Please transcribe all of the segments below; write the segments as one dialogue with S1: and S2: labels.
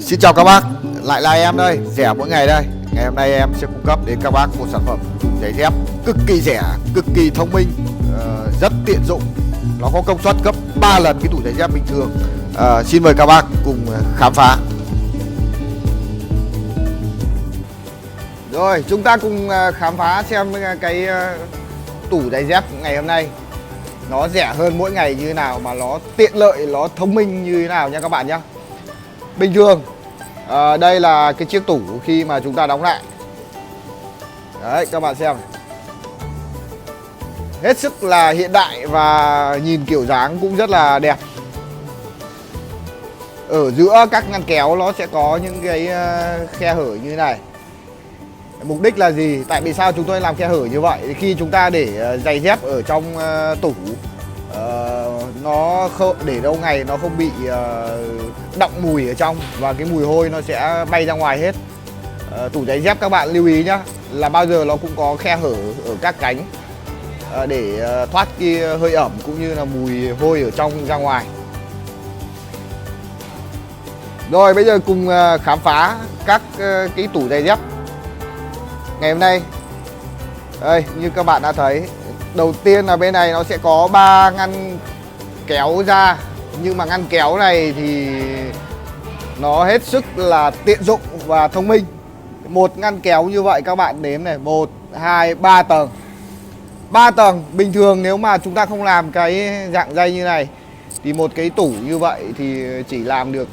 S1: Xin chào các bác, lại là em đây, rẻ mỗi ngày đây. Ngày hôm nay em sẽ cung cấp đến các bác một sản phẩm tủ giày dép cực kỳ rẻ, cực kỳ thông minh, rất tiện dụng. Nó có công suất gấp 3 lần cái tủ giày dép bình thường. Xin mời các bác cùng khám phá. Rồi, chúng ta cùng khám phá xem cái tủ giày dép ngày hôm nay nó rẻ hơn mỗi ngày như thế nào, mà nó tiện lợi, nó thông minh như thế nào nha các bạn nhé. Bình thường đây là cái chiếc tủ khi mà chúng ta đóng lại. Đấy, các bạn xem. Hết sức là hiện đại và nhìn kiểu dáng cũng rất là đẹp. Ở giữa các ngăn kéo nó sẽ có những cái khe hở như thế này. Mục đích là gì? Tại vì sao chúng tôi làm khe hở như vậy? Khi chúng ta để giày dép ở trong tủ, nó để lâu ngày nó không bị đọng mùi ở trong, và cái mùi hôi nó sẽ bay ra ngoài hết. Tủ giày dép các bạn lưu ý nhá, là bao giờ nó cũng có khe hở ở các cánh để thoát cái hơi ẩm cũng như là mùi hôi ở trong ra ngoài. Rồi bây giờ cùng khám phá các cái tủ giày dép ngày hôm nay. Đây, như các bạn đã thấy, đầu tiên là bên này nó sẽ có 3 ngăn kéo ra. Nhưng mà ngăn kéo này thì nó hết sức là tiện dụng và thông minh. Một ngăn kéo như vậy các bạn đếm này, 1, 2, 3 tầng. 3 tầng, bình thường nếu mà chúng ta không làm cái dạng dây như này thì một cái tủ như vậy thì chỉ làm được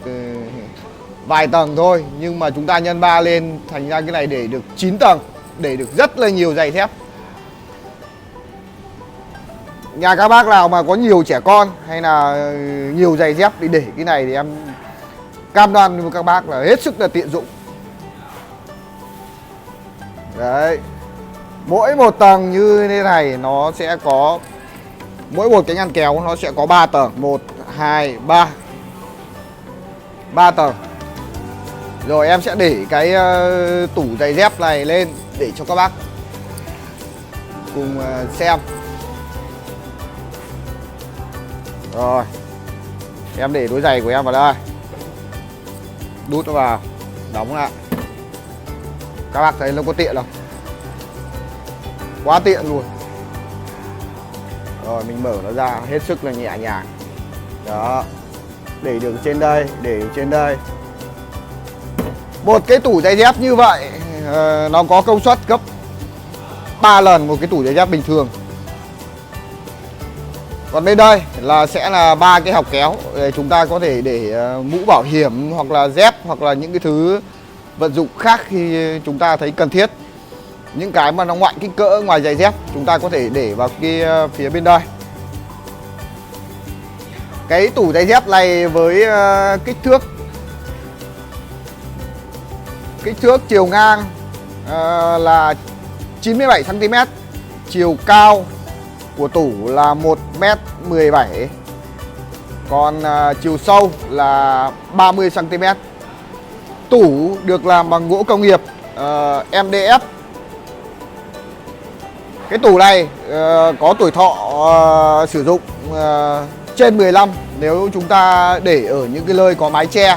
S1: vài tầng thôi. Nhưng mà chúng ta nhân 3 lên, thành ra cái này để được 9 tầng, để được rất là nhiều giày dép. Nhà các bác nào mà có nhiều trẻ con hay là nhiều giày dép thì để cái này thì em cam đoan với các bác là hết sức là tiện dụng. Đấy, mỗi một tầng như thế này nó sẽ có, mỗi một cái ngăn kéo nó sẽ có 3 tầng, 1, 2, 3 3 tầng. Rồi em sẽ để cái tủ giày dép này lên để cho các bác cùng xem. Rồi, em để đôi giày của em vào đây, đút nó vào, đóng lại. Các bác thấy nó có tiện không? Quá tiện luôn. Rồi mình mở nó ra hết sức là nhẹ nhàng. Đó, để được trên đây, để trên đây. Một cái tủ giày dép như vậy nó có công suất gấp 3 lần một cái tủ giày dép bình thường. Còn bên đây là sẽ là 3 cái hộc kéo để chúng ta có thể để mũ bảo hiểm hoặc là dép hoặc là những cái thứ vận dụng khác khi chúng ta thấy cần thiết. Những cái mà nó ngoại kích cỡ ngoài giày dép chúng ta có thể để vào cái phía bên đây. Cái tủ giày dép này với kích thước chiều ngang là 97 cm, chiều cao của tủ là 1m17, còn chiều sâu là 30 cm. Tủ được làm bằng gỗ công nghiệp MDF. Cái tủ này có tuổi thọ sử dụng trên 15 nếu chúng ta để ở những cái nơi có mái che,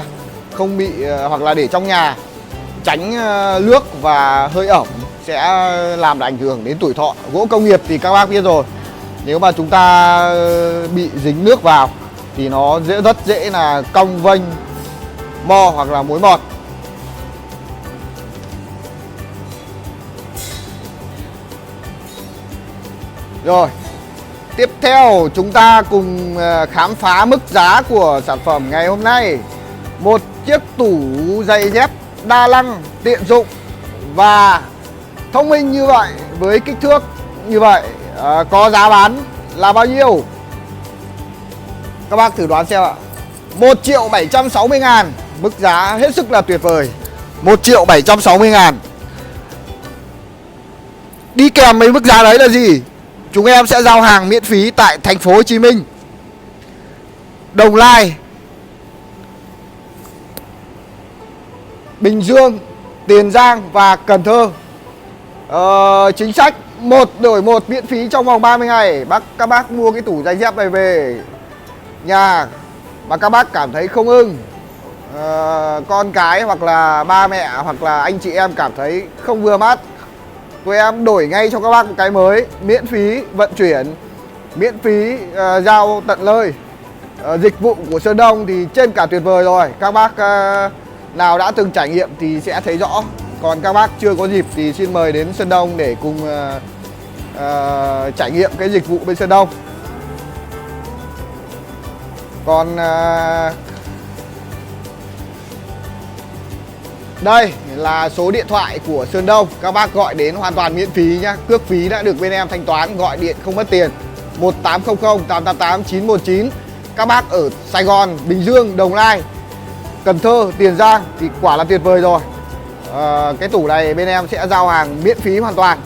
S1: không bị hoặc là để trong nhà, tránh nước và hơi ẩm sẽ làm ảnh hưởng đến tuổi thọ. Gỗ công nghiệp thì các bác biết rồi, nếu mà chúng ta bị dính nước vào thì nó rất dễ là cong vênh, mo hoặc là mối mọt. Rồi, tiếp theo chúng ta cùng khám phá mức giá của sản phẩm ngày hôm nay. Một chiếc tủ giày dép đa năng, tiện dụng và thông minh như vậy, với kích thước như vậy, có giá bán là bao nhiêu? Các bác thử đoán xem ạ. 1.760.000, mức giá hết sức là tuyệt vời. 1.760.000. Đi kèm với mức giá đấy là gì? Chúng em sẽ giao hàng miễn phí tại thành phố Hồ Chí Minh, Đồng Nai, Bình Dương, Tiền Giang và Cần Thơ. Chính sách 1 đổi 1 miễn phí trong vòng 30 ngày. Các bác mua cái tủ giày dép này về nhà mà các bác cảm thấy không ưng, con cái hoặc là ba mẹ hoặc là anh chị em cảm thấy không vừa mắt, tụi em đổi ngay cho các bác một cái mới, miễn phí vận chuyển, miễn phí giao tận nơi. Dịch vụ của Sơn Đông thì trên cả tuyệt vời rồi. Các bác nào đã từng trải nghiệm thì sẽ thấy rõ. Còn các bác chưa có dịp thì xin mời đến Sơn Đông để cùng trải nghiệm cái dịch vụ bên Sơn Đông. Còn đây là số điện thoại của Sơn Đông. Các bác gọi đến hoàn toàn miễn phí nhá. Cước phí đã được bên em thanh toán, gọi điện không mất tiền. 1800 888 919. Các bác ở Sài Gòn, Bình Dương, Đồng Nai, Cần Thơ, Tiền Giang thì quả là tuyệt vời rồi. Cái tủ này bên em sẽ giao hàng miễn phí hoàn toàn.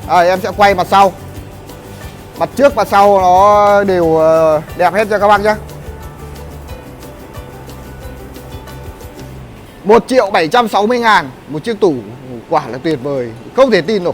S1: Em sẽ quay mặt sau. Mặt trước và sau nó đều đẹp hết cho các bác nhé. 1.760.000 một chiếc tủ, quả là tuyệt vời, không thể tin nổi.